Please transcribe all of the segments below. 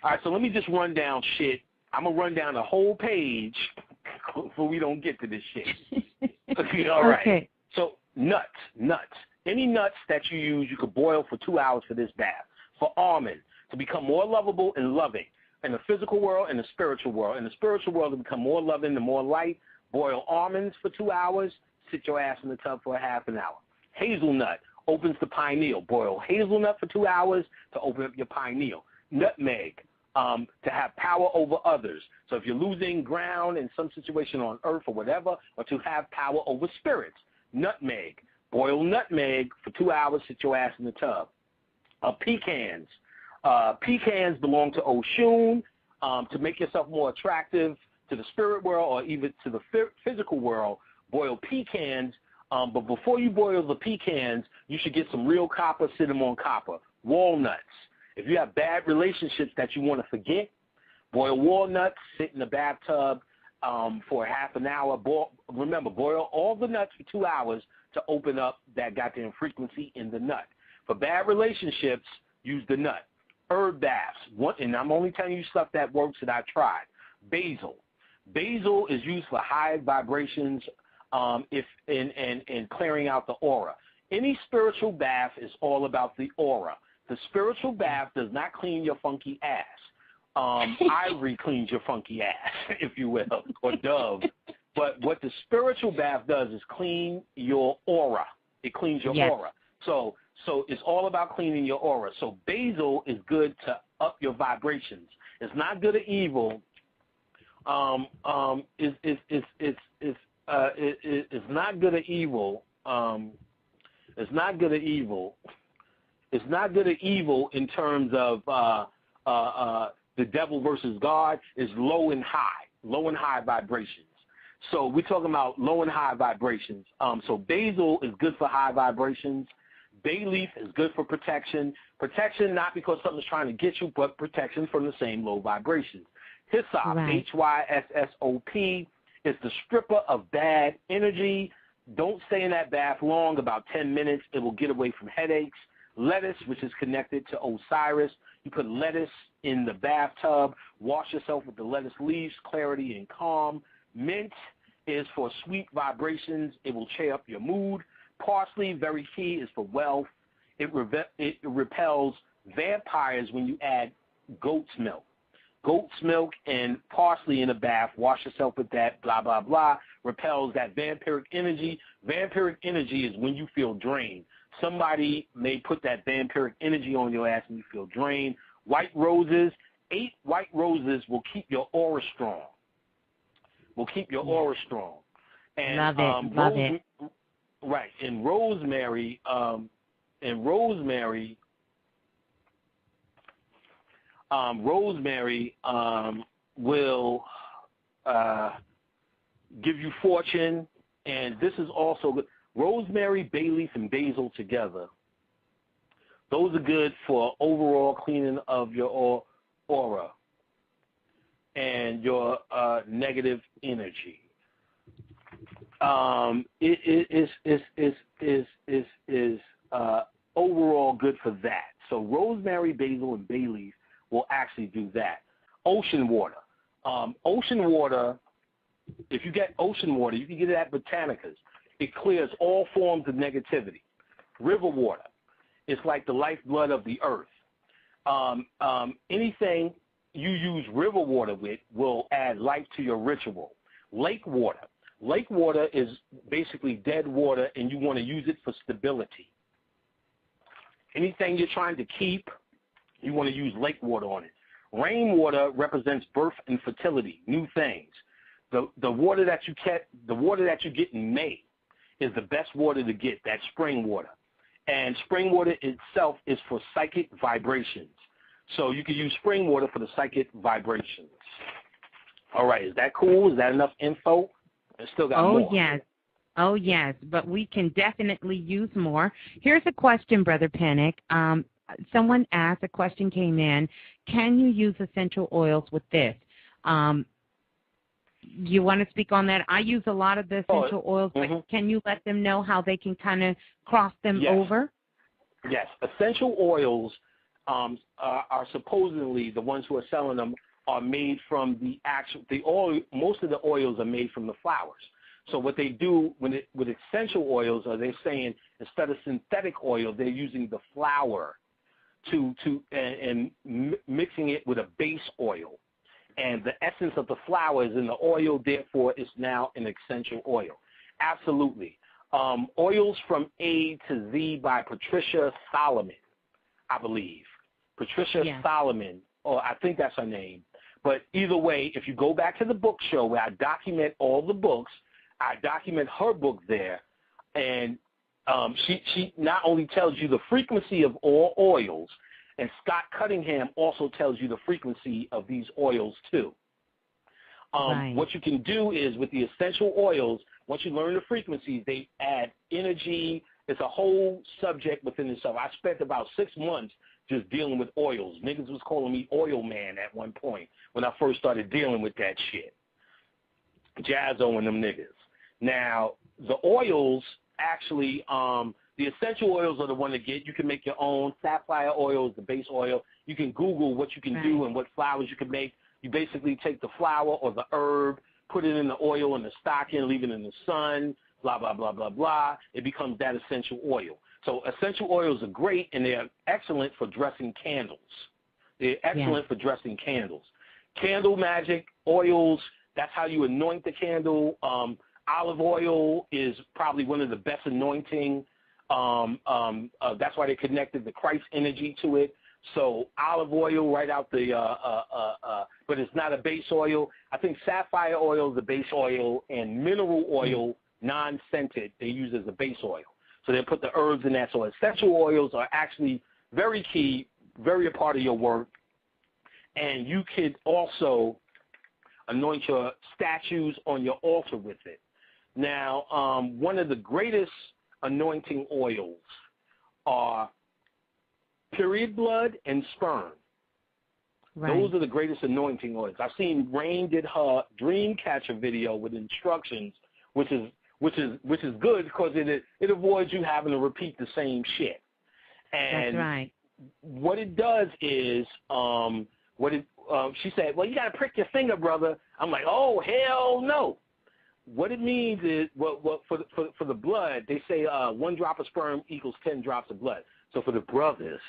All right, so let me just run down shit. I'm going to run down the whole page before we don't get to this shit. All right. Okay. So nuts. Any nuts that you use, you could boil for 2 hours for this bath. For almond, to become more lovable and loving in the physical world and the spiritual world. In the spiritual world, to become more loving and more light, boil almonds for 2 hours, sit your ass in the tub for a half an hour. Hazelnut opens the pineal. Boil hazelnut for 2 hours to open up your pineal. Nutmeg, to have power over others. So if you're losing ground in some situation on earth or whatever, or to have power over spirits. Nutmeg. Boil nutmeg for 2 hours, sit your ass in the tub. Pecans. Pecans belong to Oshun. To make yourself more attractive to the spirit world or even to the physical world, boil pecans. But before you boil the pecans, you should get some real copper, sit them on copper. Walnuts. If you have bad relationships that you want to forget, boil walnuts, sit in the bathtub for a half an hour. Remember, boil all the nuts for 2 hours to open up that goddamn frequency in the nut. For bad relationships, use the nut. Herb baths. And I'm only telling you stuff that works that I've tried. Basil. Basil is used for high vibrations and clearing out the aura. Any spiritual bath is all about the aura. The spiritual bath does not clean your funky ass. Ivory cleans your funky ass, if you will, or Dove. But what the spiritual bath does is clean your aura. It cleans your aura. So it's all about cleaning your aura. So basil is good to up your vibrations. It's not good or evil. It's not good or evil. It's not good or evil. It's not good or evil in terms of the devil versus God. Is low and high vibrations. So we're talking about low and high vibrations. So basil is good for high vibrations. Bay leaf is good for protection. Protection not because something's trying to get you, but protection from the same low vibrations. Hyssop, right. HYSSOP, is the stripper of bad energy. Don't stay in that bath long, about 10 minutes. It will get away from headaches. Lettuce, which is connected to Osiris. You put lettuce in the bathtub. Wash yourself with the lettuce leaves, clarity and calm. Mint is for sweet vibrations. It will cheer up your mood. Parsley, very key, is for wealth. It repels vampires when you add goat's milk. Goat's milk and parsley in a bath. Wash yourself with that, blah, blah, blah. Repels that vampiric energy. Vampiric energy is when you feel drained. Somebody may put that vampiric energy on your ass and you feel drained. White roses. 8 white roses will keep your aura strong. And, love it. Right. And rosemary, will give you fortune, and this is also good. Rosemary, bay leaf, and basil together. Those are good for overall cleaning of your aura and your negative energy. It is overall good for that. So rosemary, basil, and bay leaf will actually do that. Ocean water. Ocean water, if you get ocean water, you can get it at Botanicas. It clears all forms of negativity. River water, it's like the lifeblood of the earth. Anything you use river water with will add life to your ritual. Lake water. Lake water is basically dead water, and you want to use it for stability. Anything you're trying to keep, you want to use lake water on it. Rainwater represents birth and fertility, new things. The water that you get in May is the best water to get. That's spring water, and spring water itself is for psychic vibrations. So you can use spring water for the psychic vibrations. All right, is that cool? Is that enough info? I still got more. Yes. Oh, yes, but we can definitely use more. Here's a question, Brother Panic. Someone asked, a question came in, can you use essential oils with this? You want to speak on that? I use a lot of the essential oils, but can you let them know how they can kind of cross them over? Yes. Essential oils are supposedly, the ones who are selling them are made from the oil. Most of the oils are made from the flowers. So what they do with essential oils are they're saying instead of synthetic oil, they're using the flower and mixing it with a base oil. And the essence of the flower is in the oil, therefore it's now an essential oil. Absolutely. Oils from A to Z by Patricia Solomon, I believe. Patricia Solomon, or I think that's her name. But either way, if you go back to the book show where I document all the books, I document her book there, and she not only tells you the frequency of all oils, and Scott Cunningham also tells you the frequency of these oils too. What you can do is with the essential oils, once you learn the frequencies, they add energy. It's a whole subject within itself. I spent about 6 months just dealing with oils. Niggas was calling me oil man at one point when I first started dealing with that shit. Jazzo and them niggas. Now, the oils actually, the essential oils are the one to get. You can make your own. Sapphire oil is the base oil. You can Google what you can do and what flowers you can make. You basically take the flower or the herb, put it in the oil in the stocking, leave it in the sun, blah, blah, blah, blah, blah. It becomes that essential oil. So essential oils are great, and they're excellent for dressing candles. They're excellent for dressing candles. Candle magic, oils, that's how you anoint the candle. Olive oil is probably one of the best anointing. That's why they connected the Christ energy to it. So olive oil right out the, but it's not a base oil. I think sapphire oil is a base oil, and mineral oil, non-scented, they use as a base oil. So they put the herbs in that. So essential oils are actually very key, very a part of your work. And you could also anoint your statues on your altar with it. Now, one of the greatest anointing oils are period blood and sperm. Those are the greatest anointing oils. I've seen Rain did her dream catcher video with instructions, which is good because it avoids you having to repeat the same shit. And that's right. What it does is, she said, well, you got to prick your finger, brother. I'm like, oh, hell no. What it means is, for the blood, they say 1 drop of sperm equals 10 drops of blood. So for the brothers,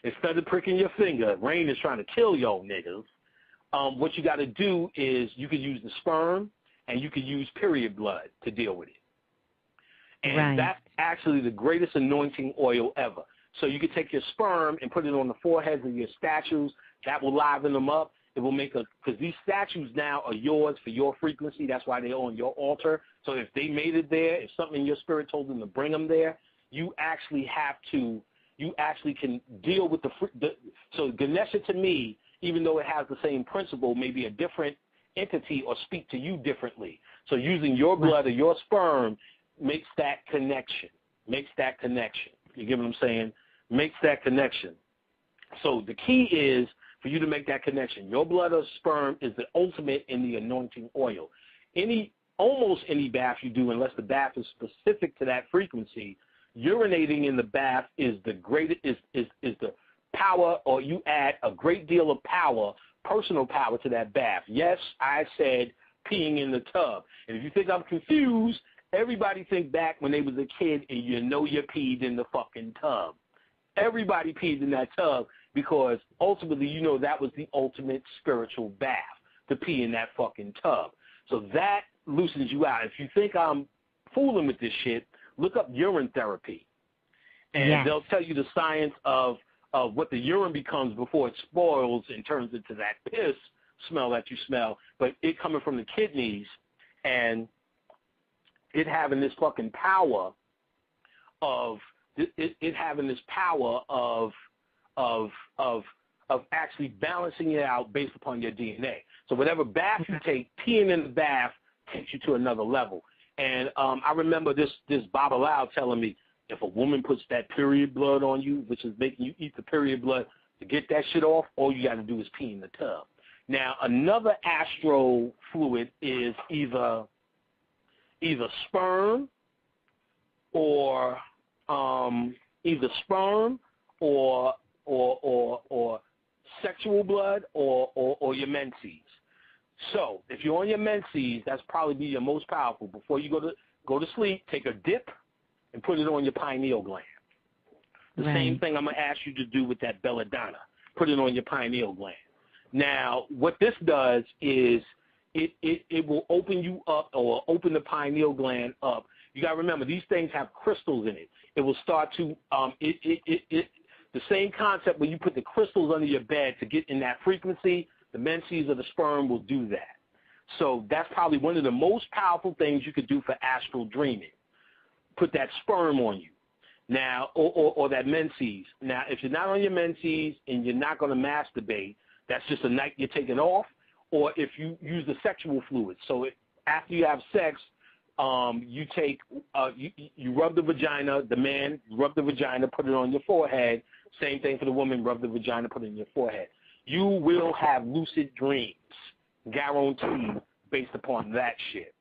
instead of pricking your finger, Rain is trying to kill y'all niggas. What you got to do is you can use the sperm and you can use period blood to deal with it. And that's actually the greatest anointing oil ever. So you can take your sperm and put it on the foreheads of your statues. That will liven them up. It will make because these statues now are yours for your frequency. That's why they're on your altar. So if they made it there, if something in your spirit told them to bring them there, you actually can deal with so Ganesha to me, even though it has the same principle, may be a different entity or speak to you differently. So using your blood or your sperm makes that connection. You get what I'm saying? Makes that connection. So the key is for you to make that connection. Your blood or sperm is the ultimate in the anointing oil. Almost any bath you do, unless the bath is specific to that frequency, urinating in the bath is the greatest is the power, or you add a great deal of power, personal power to that bath. Yes, I said peeing in the tub. And if you think I'm confused, everybody think back when they was a kid and you peed in the fucking tub. Everybody peed in that tub because ultimately that was the ultimate spiritual bath, to pee in that fucking tub. So that loosens you out. If you think I'm fooling with this shit, look up urine therapy. And they'll tell you the science of what the urine becomes before it spoils and turns into that piss smell that you smell, but it coming from the kidneys and it having this fucking power of actually balancing it out based upon your DNA. So whatever bath you take, peeing in the bath takes you to another level. And I remember this Babalao telling me, if a woman puts that period blood on you, which is making you eat the period blood, to get that shit off, all you got to do is pee in the tub. Now, another astro fluid is either sperm or or sexual blood or your menses. So if you're on your menses, that's probably be your most powerful. Before you go to sleep, take a dip and put it on your pineal gland. The same thing I'm going to ask you to do with that belladonna. Put it on your pineal gland. Now, what this does is it will open you up or open the pineal gland up. You got to remember, these things have crystals in it. It will start to the same concept when you put the crystals under your bed to get in that frequency, the menses of the sperm will do that. So that's probably one of the most powerful things you could do for astral dreaming. Put that sperm on you. Now, or that menses. Now, if you're not on your menses and you're not going to masturbate, that's just a night you're taking off. Or if you use the sexual fluid. So after you have sex, you take you rub the vagina. The man, rub the vagina, put it on your forehead. Same thing for the woman, rub the vagina, put it in your forehead. You will have lucid dreams, guaranteed, based upon that shit.